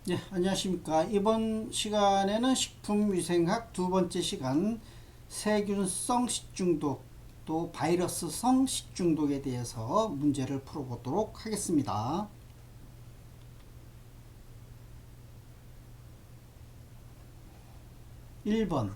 네, 안녕하십니까. 이번 시간에는 식품위생학 두 번째 시간 세균성 식중독 또 바이러스성 식중독에 대해서 문제를 풀어보도록 하겠습니다. 1번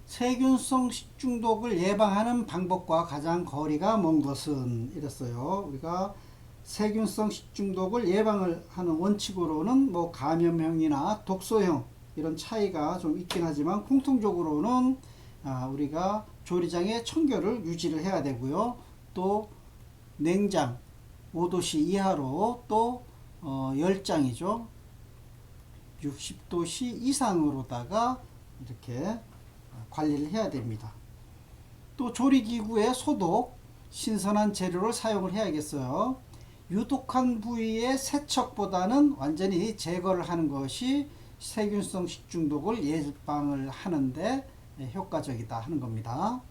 세균성 식중독을 예방하는 방법과 가장 거리가 먼 것은 이랬어요. 우리가 세균성 식중독을 예방을 하는 원칙으로는 뭐 감염형이나 독소형 이런 차이가 좀 있긴 하지만 공통적으로는 우리가 조리장의 청결을 유지를 해야 되고요. 또 냉장 5도씨 이하로 또 열장이죠. 60도씨 이상으로다가 이렇게 관리를 해야 됩니다. 또 조리기구의 소독, 신선한 재료를 사용을 해야겠어요. 유독한 부위의 세척보다는 완전히 제거를 하는 것이 세균성 식중독을 예방을 하는데 효과적이다 하는 겁니다.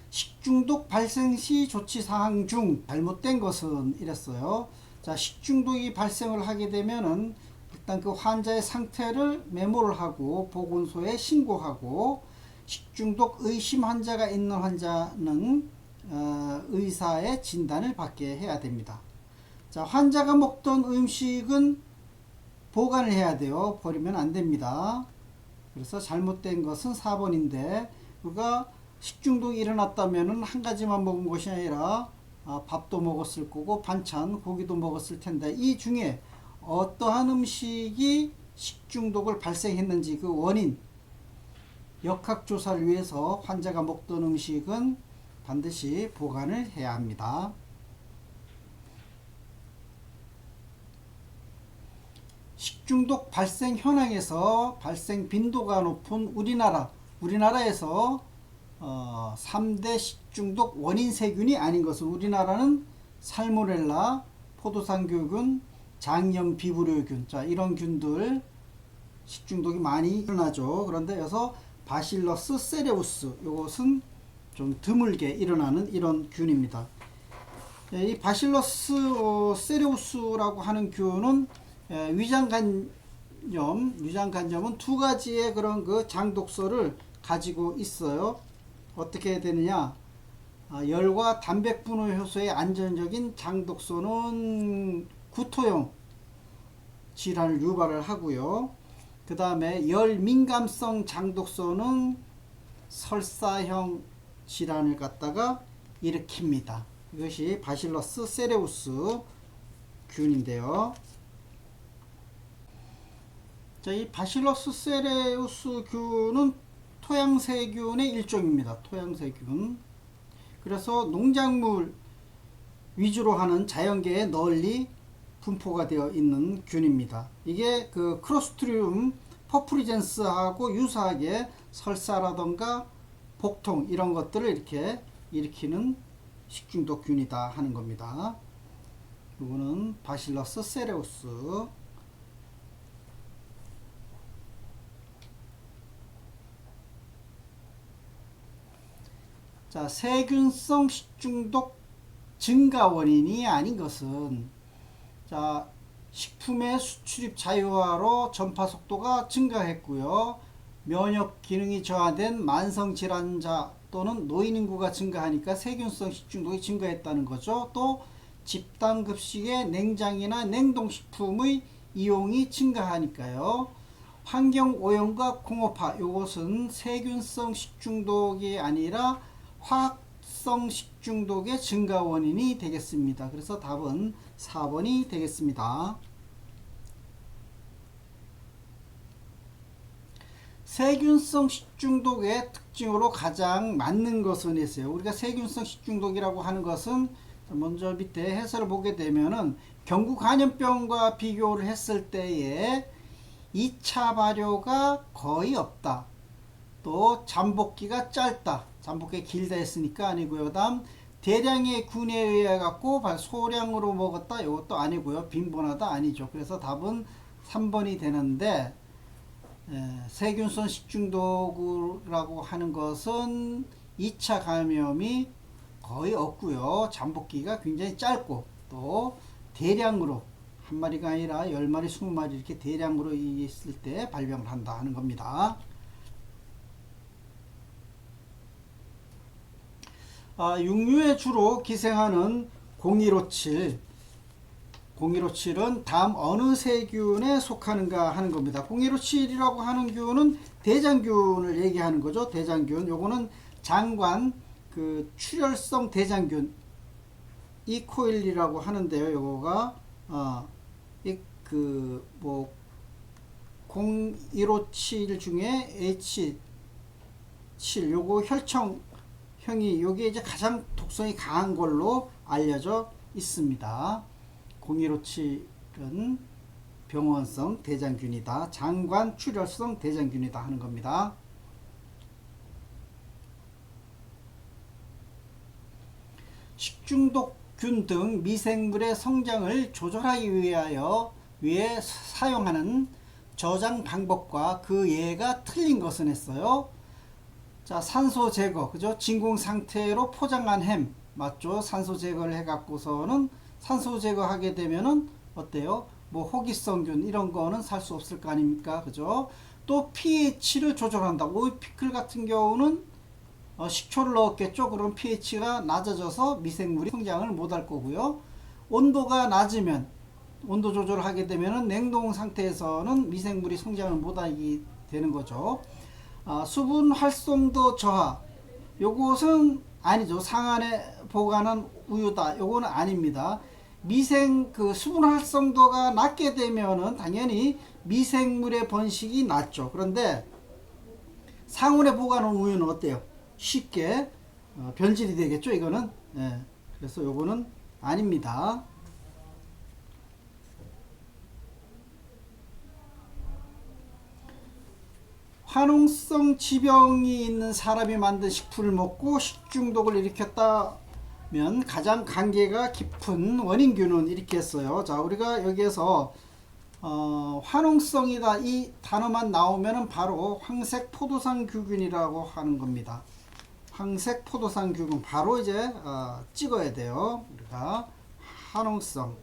식중독 발생 시 조치사항 중 잘못된 것은 이랬어요. 자, 식중독이 발생을 하게 되면은 일단 그 환자의 상태를 메모를 하고 보건소에 신고하고 식중독 의심 환자가 있는 환자는 의사의 진단을 받게 해야 됩니다. 자, 환자가 먹던 음식은 보관을 해야 돼요. 버리면 안 됩니다. 그래서 잘못된 것은 4번인데 우리가 식중독이 일어났다면 한 가지만 먹은 것이 아니라 밥도 먹었을 거고 반찬, 고기도 먹었을 텐데 이 중에 어떠한 음식이 식중독을 발생했는지 그 원인 역학조사를 위해서 환자가 먹던 음식은 반드시 보관을 해야 합니다. 식중독 발생 현황에서 발생 빈도가 높은 우리나라에서 3대 식중독 원인 세균이 아닌 것은 우리나라는 살모넬라, 포도상교균, 장염 비브리오균, 자 이런 균들 식중독이 많이 일어나죠. 그런데 여기서 바실러스 세레우스 이것은 좀 드물게 일어나는 이런 균입니다. 이 바실러스 세레우스라고 하는 균은 위장간염은 두 가지의 그런 그 장독소를 가지고 있어요. 어떻게 되느냐? 열과 단백 분호 효소의 안전적인 장독소는 구토형 질환을 유발을 하고요. 그 다음에 열 민감성 장독소는 설사형 질환을 갖다가 일으킵니다. 이것이 바실러스 세레우스 균인데요. 자, 이 바실러스 세레우스 균은 토양세균의 일종입니다. 토양세균. 그래서 농작물 위주로 하는 자연계에 널리 분포가 되어 있는 균입니다. 이게 그 크로스트리움 퍼프리젠스하고 유사하게 설사라던가 복통 이런 것들을 이렇게 일으키는 식중독 균이다 하는 겁니다. 이거는 바실러스 세레우스. 자, 세균성 식중독 증가 원인이 아닌 것은 자, 식품의 수출입 자유화로 전파 속도가 증가했고요. 면역 기능이 저하된 만성 질환자 또는 노인 인구가 증가하니까 세균성 식중독이 증가했다는 거죠. 또 집단 급식의 냉장이나 냉동식품의 이용이 증가하니까요. 환경 오염과 공업화 이것은 세균성 식중독이 아니라 화학성 식중독의 증가 원인이 되겠습니다. 그래서 답은 4번이 되겠습니다. 세균성 식중독의 특징으로 가장 맞는 것은 있어요. 우리가 세균성 식중독이라고 하는 것은 먼저 밑에 해설을 보게 되면은 경구 간염병과 비교를 했을 때에 2차 발효가 거의 없다. 또 잠복기가 짧다. 잠복기 길다 했으니까 아니고요. 그 다음 대량의 균에 의해 갖고 소량으로 먹었다. 이것도 아니고요. 빈번하다 아니죠. 그래서 답은 3번이 되는데 세균성 식중독이라고 하는 것은 2차 감염이 거의 없고요. 잠복기가 굉장히 짧고 또 대량으로 한 마리가 아니라 10마리, 20마리 이렇게 대량으로 있을 때 발병을 한다 하는 겁니다. 육류에 주로 기생하는 0157은 다음 어느 세균에 속하는가 하는 겁니다. 0157이라고 하는 균은 대장균을 얘기하는 거죠. 대장균. 요거는 장관 그 출혈성 대장균 이코일이라고 하는데요. 요거가 0157 중에 H7 요거 혈청형이 요게 이제 가장 독성이 강한 걸로 알려져 있습니다. 0157은 병원성 대장균이다. 장관 출혈성 대장균이다 하는 겁니다. 식중독균 등 미생물의 성장을 조절하기 위해 사용하는 저장 방법과 그 예가 틀린 것은 했어요. 자, 산소 제거, 그죠? 진공 상태로 포장한 햄, 맞죠? 산소 제거를 해갖고서는 산소 제거하게 되면은 어때요? 뭐 호기성균 이런 거는 살 수 없을 거 아닙니까? 그죠? 또 pH를 조절한다. 오이 피클 같은 경우는 식초를 넣었겠죠. 그럼 pH가 낮아져서 미생물이 성장을 못할 거고요. 온도가 낮으면 온도 조절을 하게 되면은 냉동 상태에서는 미생물이 성장을 못하게 되는 거죠. 수분 활성도 저하, 요것은 아니죠. 상안에 보관한 우유다. 요거는 아닙니다. 수분 활성도가 낮게 되면은 당연히 미생물의 번식이 낮죠. 그런데 상온에 보관한 우유는 어때요? 쉽게 변질이 되겠죠. 이거는 그래서 요거는 아닙니다. 화농성 지병이 있는 사람이 만든 식품을 먹고 식중독을 일으켰다면 가장 관계가 깊은 원인균은 이렇게 했어요. 자, 우리가 여기에서 화농성이다 이 단어만 나오면은 바로 황색 포도상규균이라고 하는 겁니다. 황색 포도상규균 바로 이제 찍어야 돼요. 우리가 화농성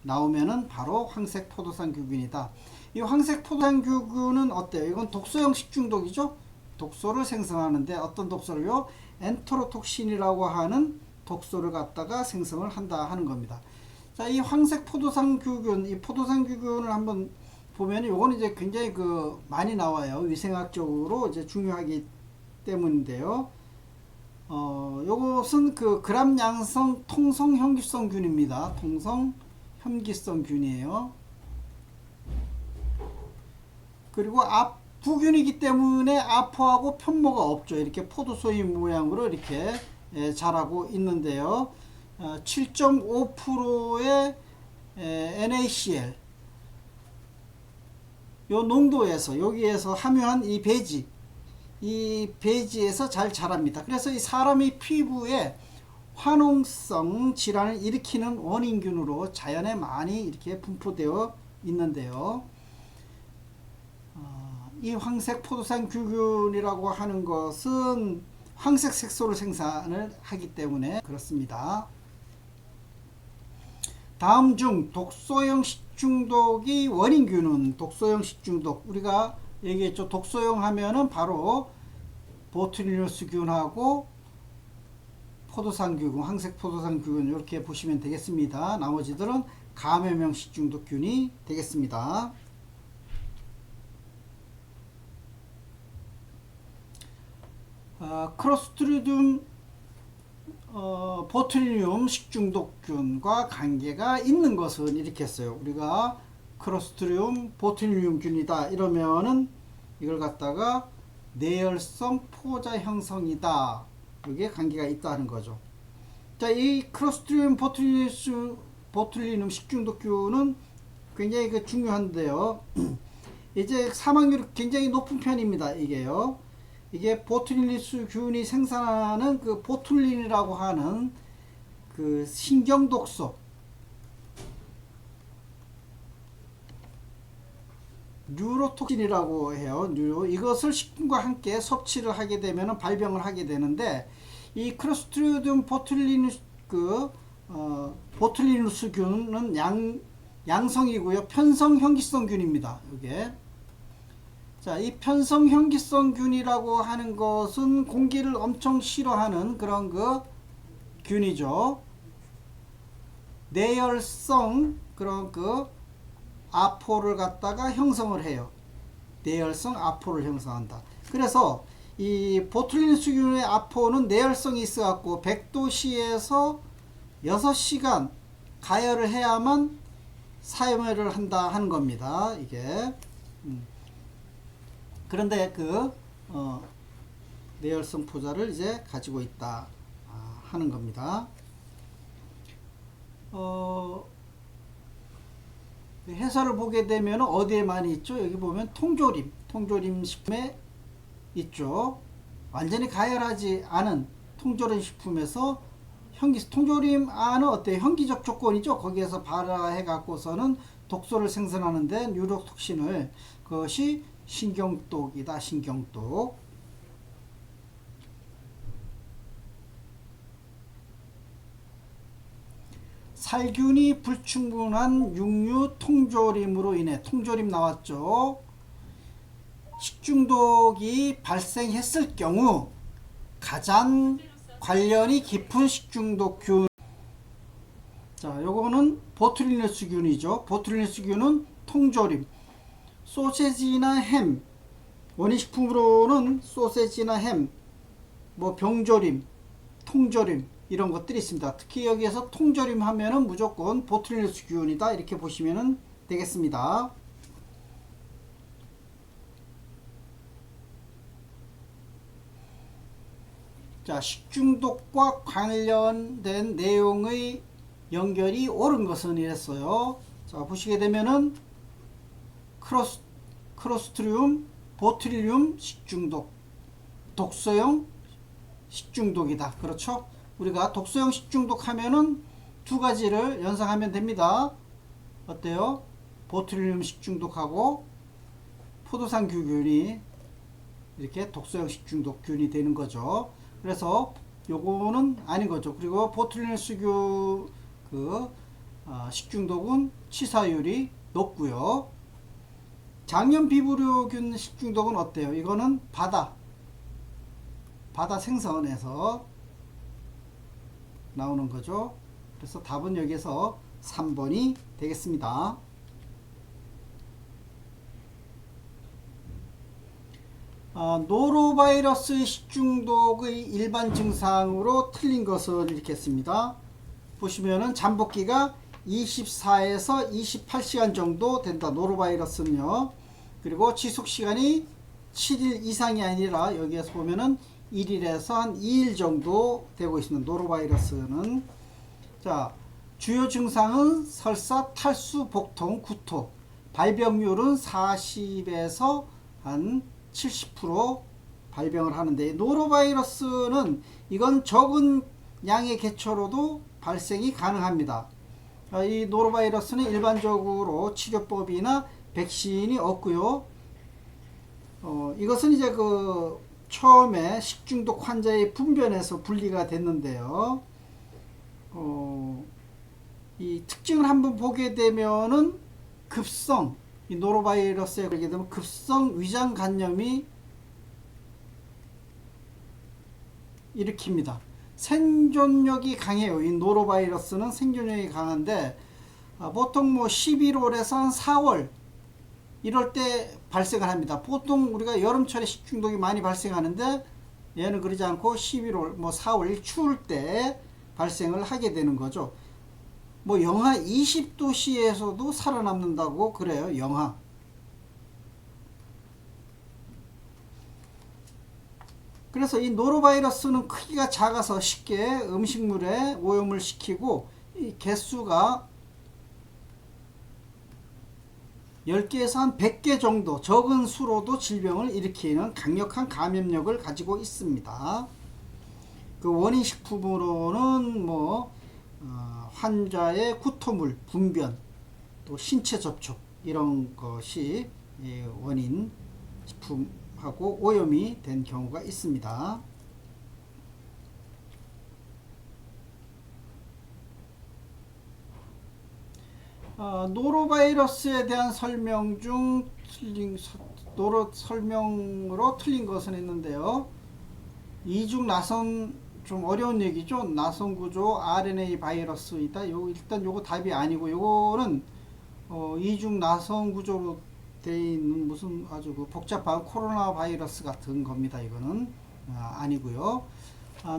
나오면은 바로 황색 포도상규균이다. 이 황색 포도상규균은 어때요? 이건 독소형 식중독이죠. 독소를 생성하는데 어떤 독소를요? 엔테로톡신이라고 하는 독소를 갖다가 생성을 한다 하는 겁니다. 자, 이 황색 포도상규균, 이 포도상규균을 한번 보면 요건 이제 굉장히 많이 나와요. 위생학적으로 이제 중요하기 때문인데요. 요것은 그람 양성 통성 혐기성균입니다. 통성 혐기성균이에요. 그리고 부균이기 때문에 아포하고 편모가 없죠. 이렇게 포도소이 모양으로 이렇게 자라고 있는데요. 7.5%의 NaCl 요 농도에서 여기에서 함유한 이 배지에서 잘 자랍니다. 그래서 이 사람의 피부에 화농성 질환을 일으키는 원인균으로 자연에 많이 이렇게 분포되어 있는데요. 이 황색 포도상규균이라고 하는 것은 황색 색소를 생산을 하기 때문에 그렇습니다. 다음 중 독소형 식중독이 원인균은 독소형 식중독 우리가 얘기했죠. 독소형 하면은 바로 보툴리누스균하고 포도상규균, 황색 포도상규균 이렇게 보시면 되겠습니다. 나머지들은 감염형 식중독균이 되겠습니다. 크로스트리디움 보툴리늄 식중독균과 관계가 있는 것은 이렇게 했어요. 우리가 크로스트리디움 보툴리늄균이다 이러면은 이걸 갖다가 내열성 포자 형성이다. 이게 관계가 있다는 거죠. 자, 이 크로스트리디움 보툴리눔 식중독균은 굉장히 중요한데요. 이제 사망률이 굉장히 높은 편입니다. 이게 보툴리누스균이 생산하는 보툴린이라고 하는 신경독소 뉴로톡신이라고 해요. 이것을 식품과 함께 섭취를 하게 되면 발병을 하게 되는데 이 크로스트리디움 보툴리누스균은 양성이고요. 편성 현기성균입니다. 이게. 자, 이 편성 현기성균이라고 하는 것은 공기를 엄청 싫어하는 그런 그 균이죠. 내열성 그런 그 아포를 갖다가 형성을 해요. 내열성 아포를 형성한다. 그래서 이 보툴리누스균의 아포는 내열성이 있어 갖고 100도씨에서 6시간 가열을 해야만 사용을 한다 하는 겁니다. 이게. 그런데 그 내열성 포자를 이제 가지고 있다 하는 겁니다. 해설을 보게 되면 어디에 많이 있죠? 여기 보면 통조림 식품에 있죠. 완전히 가열하지 않은 통조림 식품에서 통조림 안은 어때요? 현기적 조건이죠. 거기에서 발화해 갖고서는 독소를 생산하는데 뉴로톡신을, 그것이 신경독이다. 신경독. 살균이 불충분한 육류 통조림으로 인해, 통조림 나왔죠. 식중독이 발생했을 경우 가장 관련이 깊은 식중독균. 자, 요거는 보툴리누스균이죠. 보툴리누스균은 통조림, 소세지나 햄, 원인식품으로는 소세지나 햄, 뭐 병조림, 통조림 이런 것들이 있습니다. 특히 여기에서 통조림 하면은 무조건 보툴리누스균이다 이렇게 보시면 되겠습니다. 자, 식중독과 관련된 내용의 연결이 옳은 것은 이랬어요. 자, 보시게 되면은 크로스트리움 보툴리um 식중독, 독소형 식중독이다. 그렇죠? 우리가 독소형 식중독 하면은 두 가지를 연상하면 됩니다. 어때요? 보툴리um 식중독하고 포도상규균이 이렇게 독소형 식중독균이 되는 거죠. 그래서 요거는 아닌 거죠. 그리고 보툴리누스균 식중독은 치사율이 높고요. 장염비브리오균 식중독은 어때요? 이거는 바다 생선에서 나오는 거죠. 그래서 답은 여기서 3번이 되겠습니다. 노로바이러스 식중독의 일반 증상으로 틀린 것을 이렇게 했습니다. 보시면은 잠복기가 24에서 28시간 정도 된다. 노로바이러스는요. 그리고 지속시간이 7일 이상이 아니라 여기에서 보면은 1일에서 한 2일 정도 되고 있습니다. 노로바이러스는. 자, 주요 증상은 설사, 탈수, 복통, 구토. 발병률은 40에서 한 70% 발병을 하는데, 노로바이러스는 이건 적은 양의 개체로도 발생이 가능합니다. 이 노로바이러스는 일반적으로 치료법이나 백신이 없고요. 이것은 이제 처음에 식중독 환자의 분변에서 분리가 됐는데요. 이 특징을 한번 보게 되면은 이 노로바이러스에 걸리게 되면 급성 위장 간염이 일으킵니다. 생존력이 강해요. 이 노로바이러스는 생존력이 강한데, 보통 11월에서 한 4월 이럴 때 발생을 합니다. 보통 우리가 여름철에 식중독이 많이 발생하는데, 얘는 그러지 않고 11월, 4월 추울 때 발생을 하게 되는 거죠. 영하 20도씨에서도 살아남는다고 그래요. 영하. 그래서 이 노로바이러스는 크기가 작아서 쉽게 음식물에 오염을 시키고, 이 개수가 10개에서 한 100개 정도 적은 수로도 질병을 일으키는 강력한 감염력을 가지고 있습니다. 그 원인 식품으로는 환자의 구토물, 분변, 또 신체 접촉 이런 것이 원인 식품하고 오염이 된 경우가 있습니다. 노로바이러스에 대한 설명 중 설명으로 틀린 것은 있는데요. 이중 나선 좀 어려운 얘기죠. 나선 구조 RNA 바이러스이다. 일단 요거 답이 아니고, 요거는 이중 나선 구조로 되어 있는 무슨 아주 그 복잡한 코로나 바이러스 같은 겁니다. 이거는 아니고요.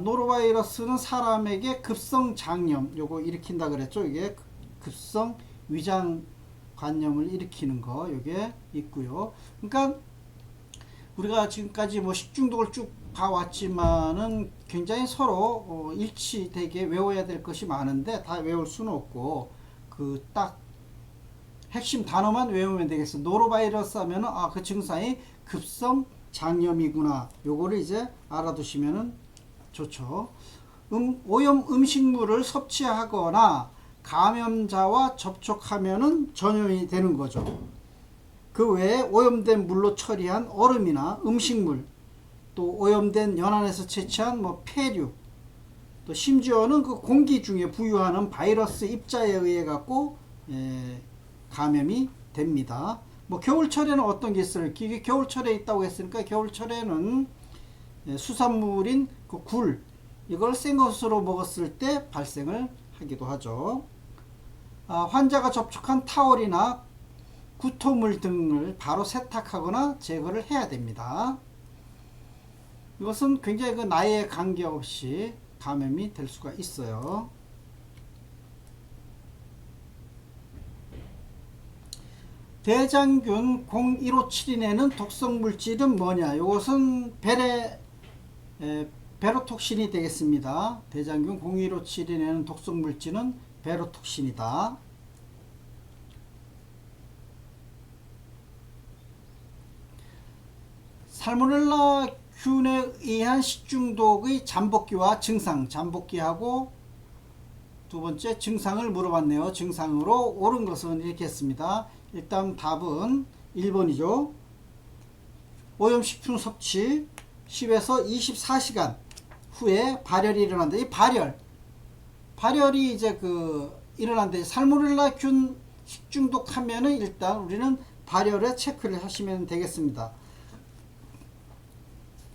노로바이러스는 사람에게 급성 장염 요거 일으킨다 그랬죠. 이게 급성 위장 관염을 일으키는 거 요게 있고요. 그러니까 우리가 지금까지 뭐 식중독을 쭉 봐왔지만은 굉장히 서로 일치되게 외워야 될 것이 많은데 다 외울 수는 없고 그 딱 핵심 단어만 외우면 되겠어. 노로바이러스 하면은 그 증상이 급성 장염이구나. 요거를 이제 알아두시면은 좋죠. 오염 음식물을 섭취하거나 감염자와 접촉하면은 전염이 되는 거죠. 그 외에 오염된 물로 처리한 얼음이나 음식물, 또 오염된 연안에서 채취한 뭐 폐류, 또 심지어는 그 공기 중에 부유하는 바이러스 입자에 의해 갖고 감염이 됩니다. 뭐 겨울철에는 어떤 게 있어요? 이게 겨울철에 있다고 했으니까 겨울철에는 수산물인 그 굴, 이걸 생것으로 먹었을 때 발생을 하기도 하죠. 환자가 접촉한 타월이나 구토물 등을 바로 세탁하거나 제거를 해야 됩니다. 이것은 굉장히 그 나이에 관계없이 감염이 될 수가 있어요. 대장균 0157이 내는 독성 물질은 뭐냐? 이것은 베로톡신이 되겠습니다. 대장균 0157이 내는 독성 물질은 베로톡신이다. 살모넬라 균에 의한 식중독의 잠복기와 증상, 잠복기하고 두 번째 증상을 물어봤네요. 증상으로 옳은 것은 이렇게 했습니다. 일단 답은 1번이죠. 오염식품 섭취 10에서 24시간 후에 발열이 일어난다. 이 발열이 이제 일어난다. 살모넬라 균 식중독 하면은 일단 우리는 발열에 체크를 하시면 되겠습니다.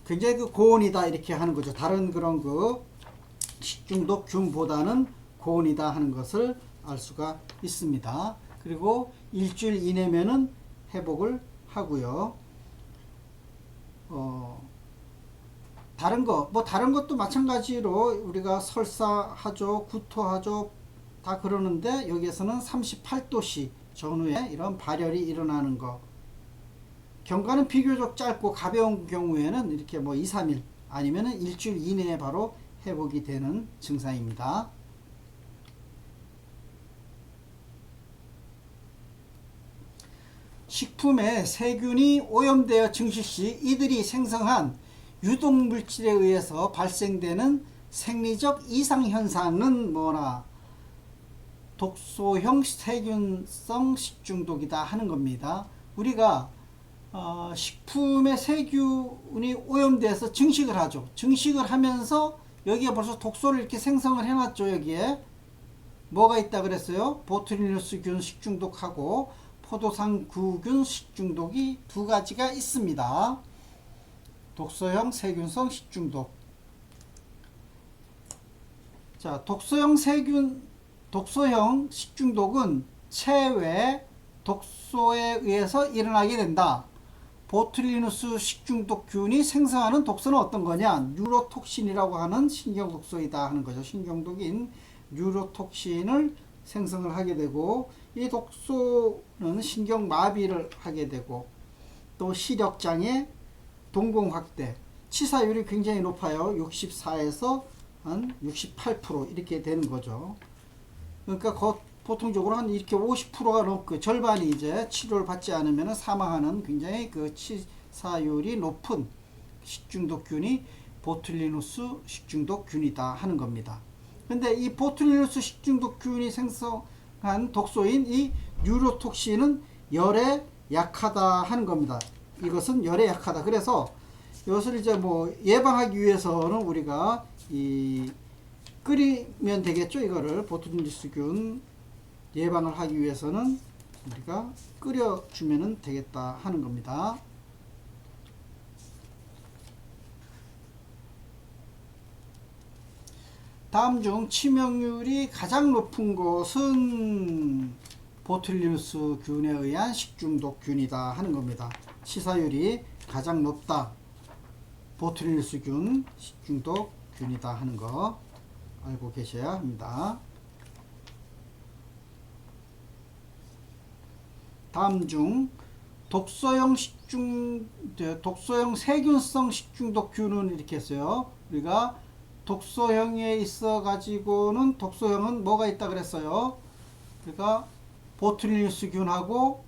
굉장히 고온이다 이렇게 하는 거죠. 다른 그런 식중독 균보다는 고온이다 하는 것을 알 수가 있습니다. 그리고 일주일 이내면은 회복을 하고요. 다른 것도 마찬가지로 우리가 설사하죠, 구토하죠, 다 그러는데 여기에서는 38도씨 전후에 이런 발열이 일어나는 거. 경과는 비교적 짧고 가벼운 경우에는 이렇게 2, 3일 아니면은 일주일 이내에 바로 회복이 되는 증상입니다. 식품에 세균이 오염되어 증식 시 이들이 생성한 유독물질에 의해서 발생되는 생리적 이상현상은 뭐나? 독소형 세균성 식중독이다 하는 겁니다. 우리가 식품에 세균이 오염돼서 증식을 하죠. 증식을 하면서 여기에 벌써 독소를 이렇게 생성을 해놨죠. 여기에 뭐가 있다 그랬어요? 보툴리누스균 식중독하고 포도상구균 식중독이 두 가지가 있습니다. 독소형 세균성 식중독. 자, 독소형 식중독은 체외 독소에 의해서 일어나게 된다. 보툴리누스 식중독균이 생성하는 독소는 어떤 거냐? 뉴로톡신이라고 하는 신경독소이다 하는 거죠. 신경독인 뉴로톡신을 생성을 하게 되고, 이 독소는 신경마비를 하게 되고, 또 시력장애, 동공확대, 치사율이 굉장히 높아요. 64에서 한 68% 이렇게 되는 거죠. 그러니까 보통적으로 한 이렇게 50%가 넘고 절반이 이제 치료를 받지 않으면 사망하는 굉장히 치사율이 높은 식중독균이 보툴리누스 식중독균이다 하는 겁니다. 근데 이 보툴리누스 식중독균이 생성한 독소인 이 뉴로톡신은 열에 약하다 하는 겁니다. 이것은 열에 약하다. 그래서 이것을 이제 예방하기 위해서는 우리가 끓이면 되겠죠. 이거를 보툴리누스균 예방을 하기 위해서는 우리가 끓여주면 되겠다 하는 겁니다. 다음 중 치명률이 가장 높은 것은 보툴리누스 균에 의한 식중독균이다 하는 겁니다. 치사율이 가장 높다. 보툴리누스 균, 식중독균이다 하는 거 알고 계셔야 합니다. 다음 중 독소형 세균성 식중독균은 이렇게 했어요. 우리가 독소형에 있어 가지고는 독소형은 뭐가 있다 그랬어요? 그러니까 보툴리누스 균하고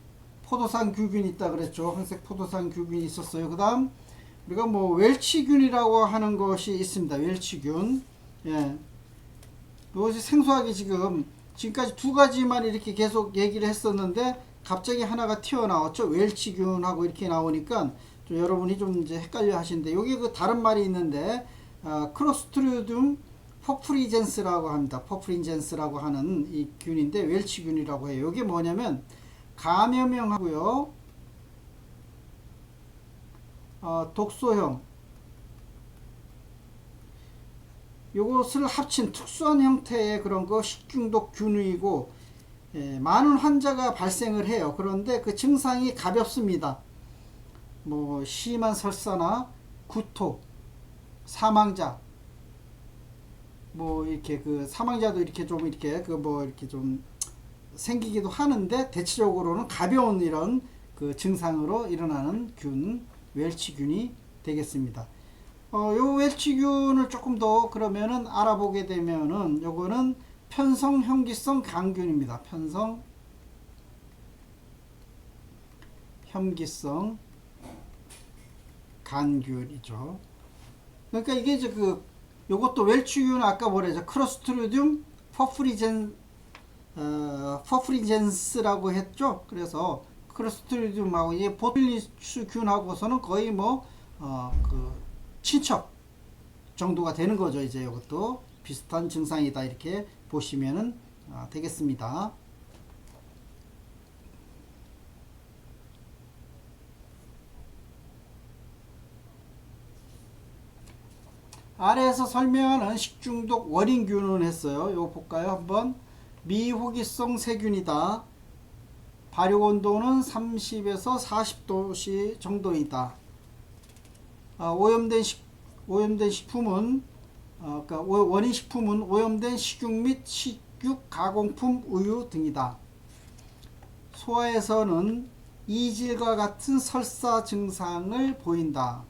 포도상 규균이 있다 그랬죠. 황색 포도상 규균이 있었어요. 그 다음 우리가 뭐 웰치균이라고 하는 것이 있습니다. 웰치균. 예. 이것이 생소하게 지금까지 두 가지만 이렇게 계속 얘기를 했었는데 갑자기 하나가 튀어나왔죠. 웰치균하고 이렇게 나오니까 좀 여러분이 좀 이제 헷갈려 하시는데 여기 그 다른 말이 있는데 크로스트리디움 퍼프리젠스라고 합니다. 퍼프리젠스라고 하는 이 균인데 웰치균이라고 해요. 이게 뭐냐면 감염형하고요. 독소형 요것을 합친 특수한 형태의 그런 거 식중독균이고 많은 환자가 발생을 해요. 그런데 그 증상이 가볍습니다. 뭐 심한 설사나 구토, 사망자, 뭐 이렇게 그 사망자도 이렇게 좀 이렇게 그 뭐 이렇게 좀 생기기도 하는데 대체적으로는 가벼운 이런 그 증상으로 일어나는 균, 웰치균이 되겠습니다. 요 웰치균을 조금 더 그러면은 알아보게 되면은 요거는 편성 혐기성 간균입니다. 편성 혐기성 간균이죠. 그러니까 이게 이제 요것도 웰치균 아까 뭐래죠? 크로스트리디움 퍼프리젠스라고 했죠. 그래서 크로스트리디움하고 이 보툴리누스 균하고서는 거의 친척 정도가 되는 거죠. 이제 이것도 비슷한 증상이다 이렇게 보시면은 되겠습니다. 아래에서 설명하는 식중독 원인균은 했어요. 이거 볼까요? 한번 미호기성 세균이다. 발효온도는 30에서 40도 정도이다. 오염된 식품은 그러니까 원인 식품은 오염된 식육 및 식육 가공품, 우유 등이다. 소화에서는 이질과 같은 설사 증상을 보인다.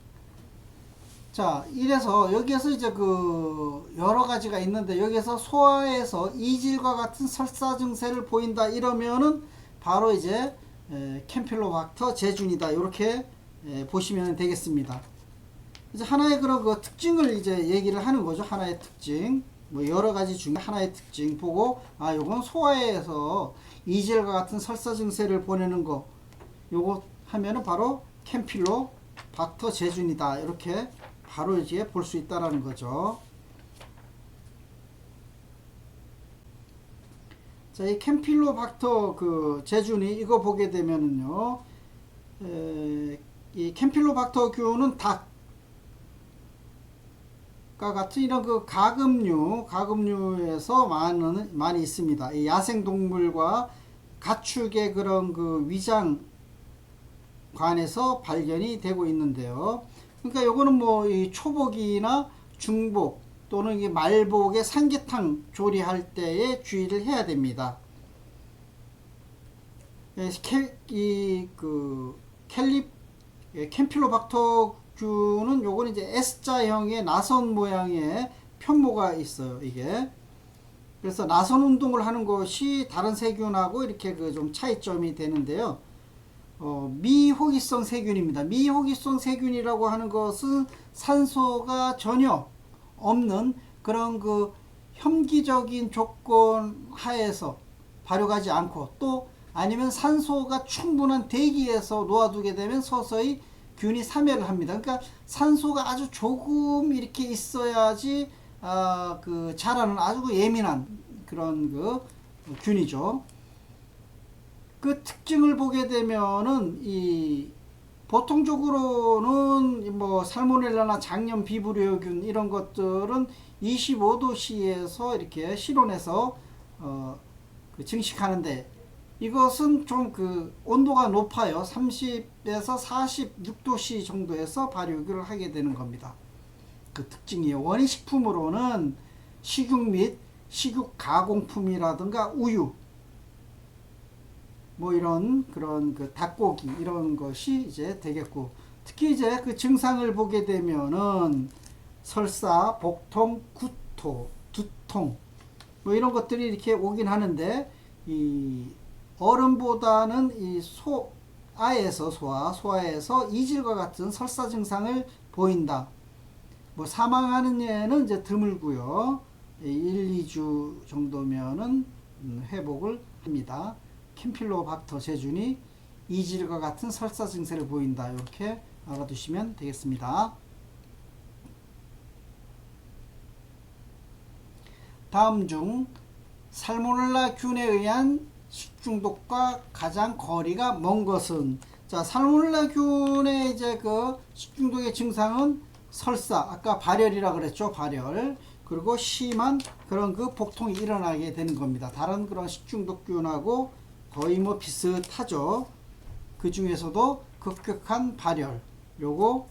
자, 이래서 여기에서 이제 여러 가지가 있는데 여기에서 소화에서 이질과 같은 설사 증세를 보인다 이러면은 바로 이제 캠필로박터 제균이다 이렇게 보시면 되겠습니다. 이제 하나의 그런 특징을 이제 얘기를 하는 거죠. 하나의 특징, 뭐 여러 가지 중에 하나의 특징 보고 요건 소화에서 이질과 같은 설사 증세를 보내는 거 요거 하면은 바로 캠필로박터 제균이다 이렇게 바로 이제 볼 수 있다라는 거죠. 자, 이 캠필로박터 제균이 이거 보게 되면은요, 이 캠필로박터균은 닭과 같은 이런 가금류에서 많이 있습니다. 이 야생동물과 가축의 그런 위장관에서 발견이 되고 있는데요. 그러니까 요거는 뭐 이 초복이나 중복 또는 이 말복의 삼계탕 조리할 때에 주의를 해야 됩니다. 캠필로박터균은 요거는 이제 S자형의 나선 모양의 편모가 있어요. 이게 그래서 나선 운동을 하는 것이 다른 세균하고 이렇게 좀 차이점이 되는데요. 미호기성 세균입니다. 미호기성 세균이라고 하는 것은 산소가 전혀 없는 그런 혐기적인 조건 하에서 발효하지 않고 또 아니면 산소가 충분한 대기에서 놓아두게 되면 서서히 균이 사멸을 합니다. 그러니까 산소가 아주 조금 이렇게 있어야지 자라는 아주 예민한 그런 균이죠. 그 특징을 보게 되면은 이 보통적으로는 뭐 살모넬라나 장염 비브리오균 이런 것들은 25도씨에서 이렇게 실온에서 그 증식하는데, 이것은 좀 그 온도가 높아요. 30에서 46도씨 정도에서 발효를 하게 되는 겁니다. 그 특징이에요. 원익식품으로는 식육 및 식육 가공품이라든가 우유, 뭐 이런 그런 그 닭고기 이런 것이 이제 되겠고, 특히 이제 그 증상을 보게 되면은 설사, 복통, 구토, 두통 뭐 이런 것들이 이렇게 오긴 하는데, 이 어른보다는 이 소아에서 이질과 같은 설사 증상을 보인다. 뭐 사망하는 예는 이제 드물고요. 1, 2주 정도면은 회복을 합니다. 캠필로박터 제준이 이질과 같은 설사 증세를 보인다. 이렇게 알아두시면 되겠습니다. 다음 중 살모넬라 균에 의한 식중독과 가장 거리가 먼 것은, 자, 살모넬라 균의 이제 그 식중독의 증상은 설사, 아까 발열이라 그랬죠. 발열. 그리고 심한 그런 그 복통이 일어나게 되는 겁니다. 다른 그런 식중독균하고 거의 뭐 비슷하죠. 그 중에서도 급격한 발열, 요거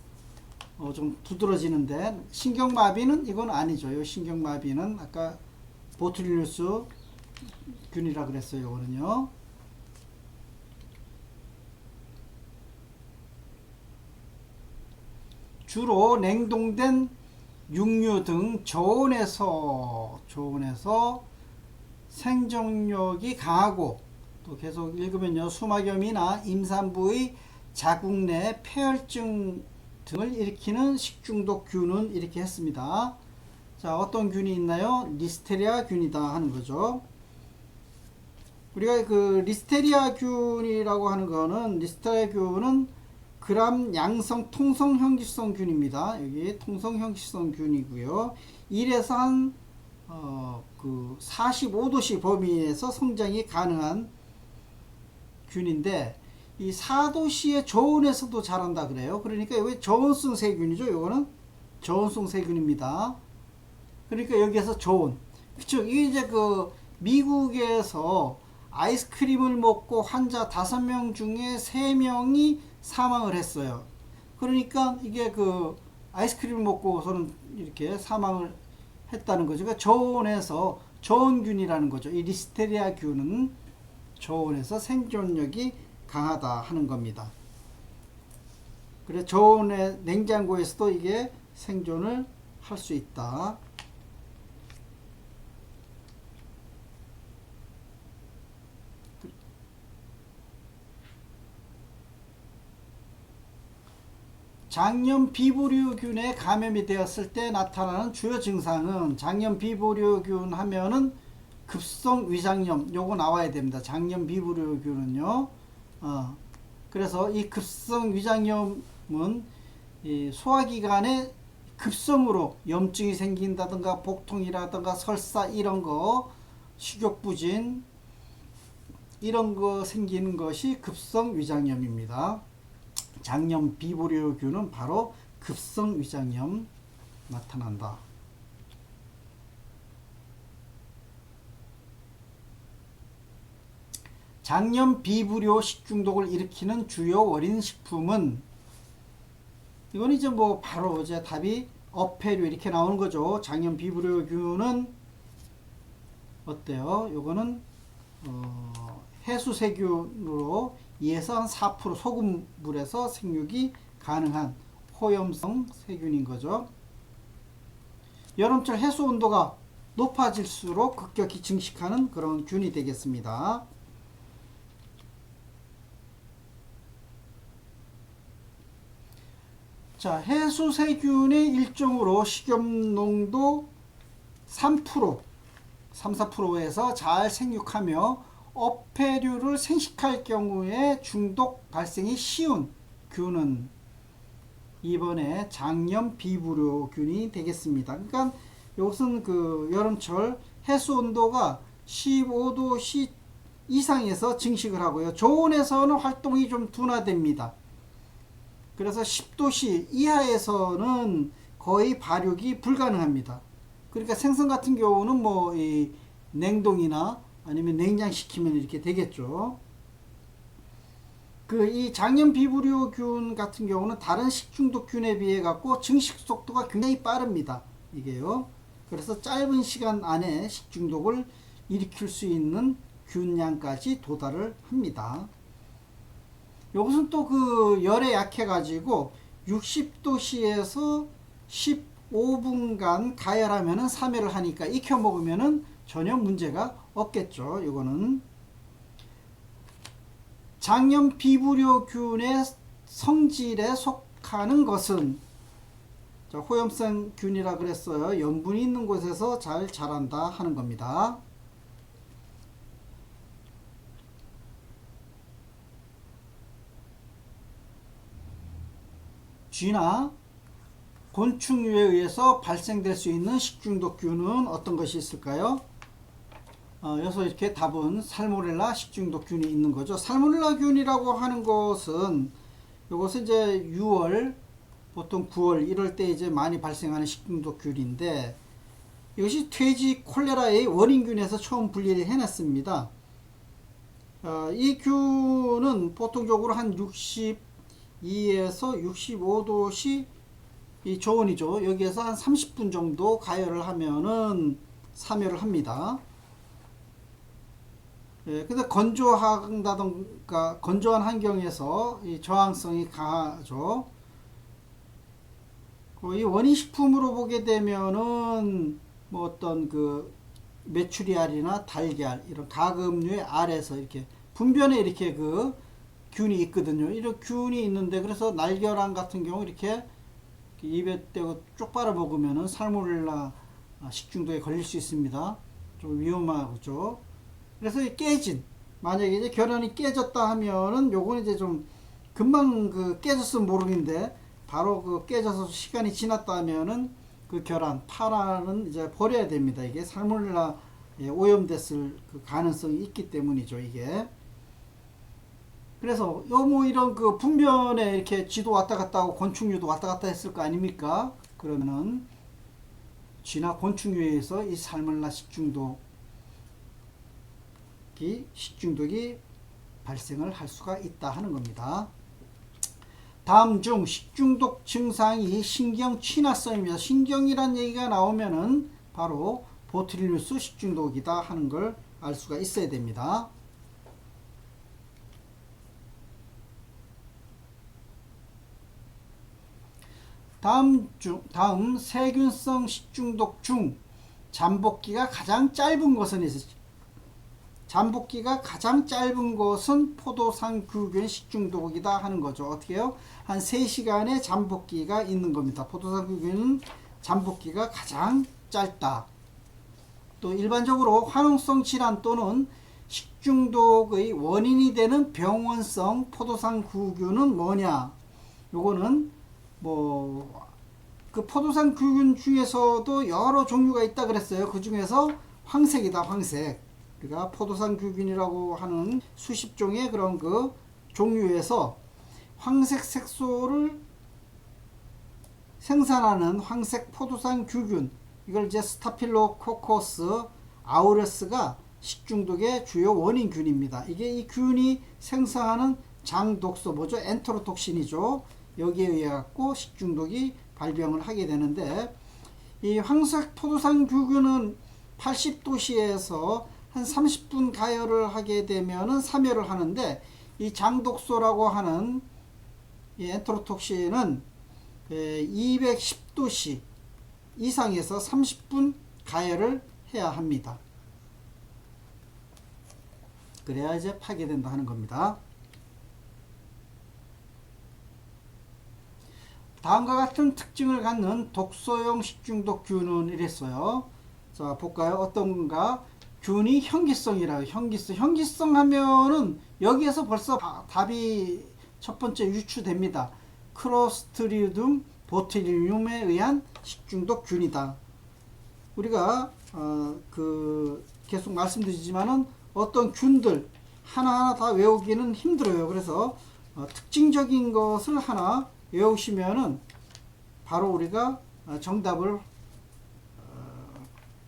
좀 두드러지는데, 신경마비는 이건 아니죠. 요 신경마비는 아까 보툴리누스 균이라 그랬어요. 요거는요. 주로 냉동된 육류 등 저온에서 생존력이 강하고, 또 계속 읽으면요, 수막염이나 임산부의 자궁 내 폐혈증 등을 일으키는 식중독균은 이렇게 했습니다. 자, 어떤 균이 있나요? 리스테리아 균이다 하는 거죠. 우리가 그 리스테리아 균이라고 하는 거는, 리스테리아 균은 그람 양성 통성 형질성 균입니다. 여기 통성 형질성 균이고요. 1에서 한 그 45도씨 범위에서 성장이 가능한 균인데, 이 4도씨의 저온에서도 자란다 그래요. 그러니까 왜 저온성 세균이죠? 요거는 저온성 세균입니다. 그러니까 여기에서 저온. 그쵸? 이게 이제 그 미국에서 아이스크림을 먹고 환자 5명 중에 3명이 사망을 했어요. 그러니까 이게 그 아이스크림을 먹고서는 이렇게 사망을 했다는 거죠. 그러니까 저온에서 저온균이라는 거죠. 이 리스테리아 균은 저온에서 생존력이 강하다 하는 겁니다. 그래, 저온의 냉장고에서도 이게 생존을 할 수 있다. 장염 비브리오균에 감염이 되었을 때 나타나는 주요 증상은, 장염 비브리오균 하면은 급성 위장염, 요거 나와야 됩니다. 장염 비브리오균은요. 그래서 이 급성 위장염은 이 소화기관에 급성으로 염증이 생긴다든가 복통이라든가 설사 이런 거, 식욕부진 이런 거 생기는 것이 급성 위장염입니다. 장염 비브리오균은 바로 급성 위장염 나타난다. 장염 비브리오 식중독을 일으키는 주요 원인 식품은, 이건 이제 뭐 바로 이제 답이 어패류 이렇게 나오는 거죠. 장염 비브리오균은 어때요? 요거는 해수세균으로 2에서 4% 소금물에서 생육이 가능한 호염성 세균인 거죠. 여름철 해수 온도가 높아질수록 급격히 증식하는 그런 균이 되겠습니다. 자, 해수세균의 일종으로 식염농도 3%, 3-4%에서 잘 생육하며 어패류를 생식할 경우에 중독 발생이 쉬운 균은 이번에 장염 비브리오균이 되겠습니다. 그러니까 이것은 그 여름철 해수 온도가 15도씨 이상에서 증식을 하고요. 저온에서는 활동이 좀 둔화됩니다. 그래서 10도씨 이하에서는 거의 발육이 불가능합니다. 그러니까 생선 같은 경우는 뭐 이 냉동이나 아니면 냉장시키면 이렇게 되겠죠. 이 장염 비브리오균 같은 경우는 다른 식중독균에 비해 갖고 증식 속도가 굉장히 빠릅니다. 이게요. 그래서 짧은 시간 안에 식중독을 일으킬 수 있는 균량까지 도달을 합니다. 이것은 또 그 열에 약해 가지고 60도씨에서 15분간 가열하면은 사멸을 하니까 익혀 먹으면은 전혀 문제가 없겠죠. 이거는 장염 비브리오균의 성질에 속하는 것은 호염성 균이라 그랬어요. 염분이 있는 곳에서 잘 자란다 하는 겁니다. 쥐나 곤충류에 의해서 발생될 수 있는 식중독균은 어떤 것이 있을까요? 여기서 이렇게 답은 살모넬라 식중독균이 있는 거죠. 살모넬라균이라고 하는 것은 이것은 이제 6월, 보통 9월, 이럴 때 이제 많이 발생하는 식중독균인데 이것이 퇴지 콜레라의 원인균에서 처음 분리를 해놨습니다. 이 균은 보통적으로 한 62에서 65도씨 이 저온이죠. 여기에서 한 30분 정도 가열을 하면은 사멸을 합니다. 근데 건조한다던가 건조한 환경에서 이 저항성이 강하죠. 이 원인식품으로 보게 되면은 뭐 어떤 그 메추리알이나 달걀 이런 가금류의 알에서 이렇게 분변에 이렇게 그 균이 있거든요. 이런 균이 있는데 그래서 날계란 같은 경우 이렇게 입에 떼고 쪽 빨아 먹으면은 살모넬라 식중독에 걸릴 수 있습니다. 좀 위험하죠. 그래서 깨진 만약에 이제 계란이 깨졌다 하면은 요건 이제 좀 금방 그 깨졌으면 모르는데 바로 그 깨져서 시간이 지났다 하면은 그 계란 파란은 이제 버려야 됩니다. 이게 살모넬라 오염됐을 그 가능성이 있기 때문이죠. 이게 그래서 뭐 이런 그 분변에 이렇게 쥐도 왔다 갔다 하고 곤충류도 왔다 갔다 했을 거 아닙니까? 그러면은 쥐나 곤충류에서 이 살모넬라 식중독이 발생을 할 수가 있다 하는 겁니다. 다음 중 식중독 증상이 신경 친화성입니다. 신경이란 얘기가 나오면은 바로 보트릴루스 식중독이다 하는 걸 알 수가 있어야 됩니다. 다음 세균성 식중독 중 잠복기가 가장 짧은 것은 잠복기가 가장 짧은 것은 포도상규균 식중독이다 하는 거죠. 어떻게 해요? 한 3시간의 잠복기가 있는 겁니다. 포도상규균은 잠복기가 가장 짧다. 또 일반적으로 화농성 질환 또는 식중독의 원인이 되는 병원성 포도상규균은 뭐냐? 요거는 뭐 그 포도상규균 중에서도 여러 종류가 있다 그랬어요. 그 중에서 황색이다, 황색. 우리가 포도상규균이라고 하는 수십 종의 그런 그 종류에서 황색 색소를 생산하는 황색 포도상규균, 이걸 이제 스타필로코커스 아우레스가 식중독의 주요 원인균입니다. 이게 이 균이 생성하는 장독소 뭐죠? 엔테로톡신이죠. 여기에 의해 갖고 식중독이 발병을 하게 되는데 이 황색 포도상규균은 80도씨에서 한 30분 가열을 하게 되면은 사멸을 하는데 이 장독소라고 하는 이 엔테로톡신은 210도씨 이상에서 30분 가열을 해야 합니다. 그래야 이제 파괴된다 하는 겁니다. 다음과 같은 특징을 갖는 독소용 식중독균은 이랬어요. 자, 볼까요? 어떤가? 균이 현기성이라고. 현기성 하면은 여기에서 벌써 답이 첫 번째 유추됩니다. 크로스트리디움 보트릴륨에 의한 식중독균이다. 우리가 계속 말씀드리지만은 어떤 균들 하나하나 다 외우기는 힘들어요. 그래서 특징적인 것을 하나 외우시면은 바로 우리가 정답을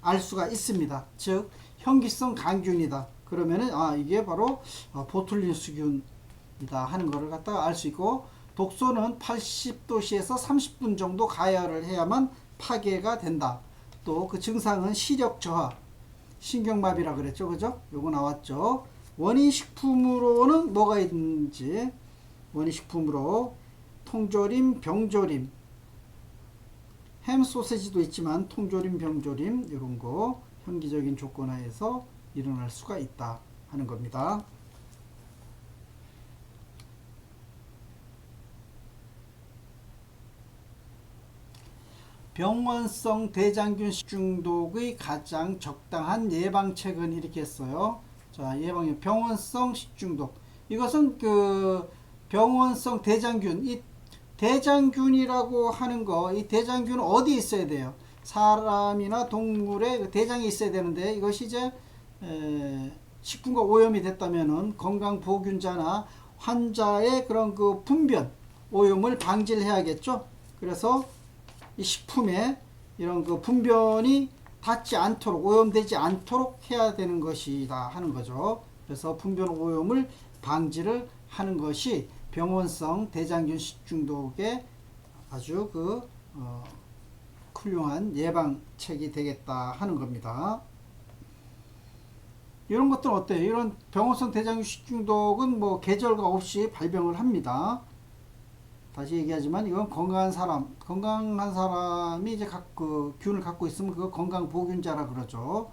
알 수가 있습니다. 즉 현기성 강균이다. 그러면은 이게 바로 보툴린스균이다 하는 것을 갖다가 알 수 있고, 독소는 80도씨에서 30분 정도 가열을 해야만 파괴가 된다. 또 그 증상은 시력 저하, 신경마비라 그랬죠. 그죠? 요거 나왔죠. 원인 식품으로는 뭐가 있는지, 원인 식품으로 통조림, 병조림, 햄 소세지도 있지만 통조림, 병조림 이런 거 현기적인 조건 하에서 일어날 수가 있다 하는 겁니다. 병원성 대장균 식중독의 가장 적당한 예방책은 이렇게 했어요. 자, 병원성 식중독. 이것은 그 병원성 대장균, 이 대장균이라고 하는 거, 이 대장균은 어디 있어야 돼요? 사람이나 동물의 대장에 있어야 되는데, 이것이 이제 식품과 오염이 됐다면은 건강보균자나 환자의 그런 그 분변 오염을 방지를 해야겠죠. 그래서 이 식품에 이런 그 분변이 닿지 않도록, 오염되지 않도록 해야 되는 것이다 하는 거죠. 그래서 분변 오염을 방지를 하는 것이 병원성 대장균 식중독의 아주 훌륭한 예방책이 되겠다 하는 겁니다. 이런 것들은 어때요? 이런 병원성 대장균 식중독은 뭐 계절과 없이 발병을 합니다. 다시 얘기하지만 이건 건강한 사람이 이제 그 균을 갖고 있으면 그거 건강보균자라 그러죠.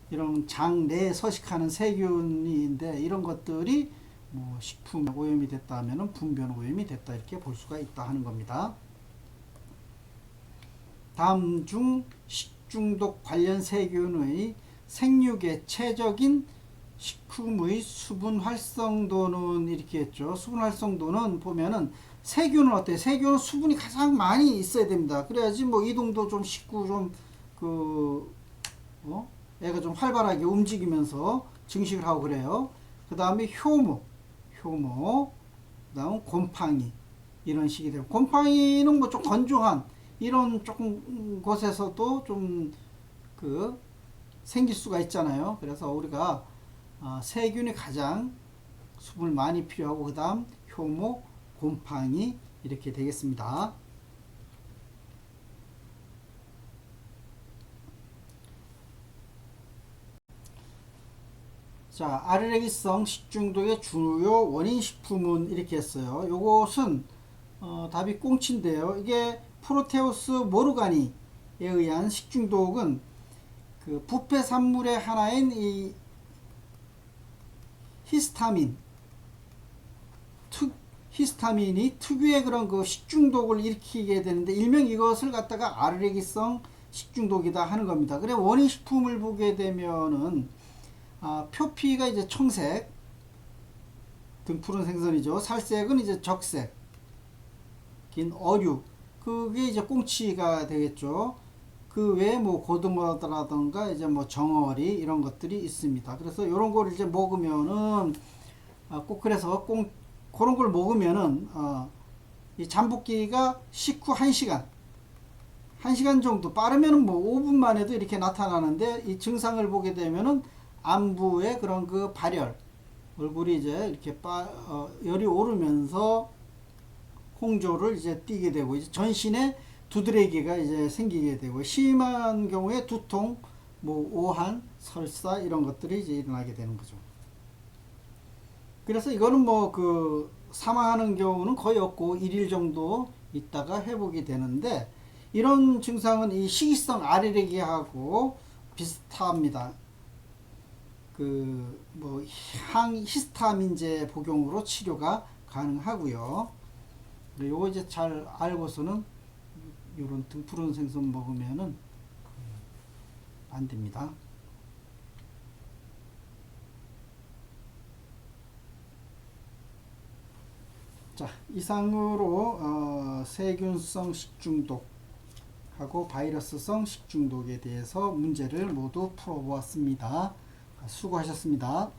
이런 장 내에 서식하는 세균인데, 이런 것들이 뭐 식품 오염이 됐다 하면은 분변 오염이 됐다 이렇게 볼 수가 있다 하는 겁니다. 다음 중 식중독 관련 세균의 생육의 식품의 수분 활성도는 이렇게 했죠. 수분 활성도는 보면은 세균은 어때요? 세균은 수분이 가장 많이 있어야 됩니다. 그래야지 뭐 이동도 좀 쉽고 좀 애가 좀 활발하게 움직이면서 증식을 하고 그래요. 그 다음에 효모, 그 다음 곰팡이 이런 식이 돼요. 곰팡이는 뭐 좀 건조한 이런 조금 곳에서도 좀 생길 수가 있잖아요. 그래서 우리가 세균이 가장 수분을 많이 필요하고, 그 다음 효모, 곰팡이 이렇게 되겠습니다. 자, 알레르기성 식중독의 주요 원인 식품은 이렇게 했어요. 요것은 답이 꽁치인데요. 이게 프로테우스 모르가니에 의한 식중독은 그 부패 산물의 하나인 이 히스타민이 특유의 그런 그 식중독을 일으키게 되는데, 일명 이것을 갖다가 알레르기성 식중독이다 하는 겁니다. 그래 원인 식품을 보게 되면은 표피가 이제 청색, 등푸른 생선이죠. 살색은 이제 적색, 긴 어류, 그게 이제 꽁치가 되겠죠. 그 외에 뭐 고등어라던가 이제 뭐 정어리 이런 것들이 있습니다. 그래서 이런 걸 이제 먹으면은 꼭 그래서 그런 걸 먹으면은 이 잠복기가 식후 1시간 정도, 빠르면은 뭐 5분만 해도 이렇게 나타나는데, 이 증상을 보게 되면은 안부의 그런 그 발열, 얼굴이 이제 이렇게 열이 오르면서 홍조를 이제 띠게 되고, 이제 전신에 두드레기가 이제 생기게 되고, 심한 경우에 두통, 뭐 오한, 설사 이런 것들이 이제 일어나게 되는 거죠. 그래서 이거는 뭐 사망하는 경우는 거의 없고 1일 정도 있다가 회복이 되는데, 이런 증상은 이 식이성 알레르기하고 비슷합니다. 뭐 히스타민제 복용으로 치료가 가능하고요. 요거 이제 잘 알고서는 요런 등푸른 생선 먹으면은 안 됩니다. 자, 이상으로 세균성 식중독하고 바이러스성 식중독에 대해서 문제를 모두 풀어보았습니다. 수고하셨습니다.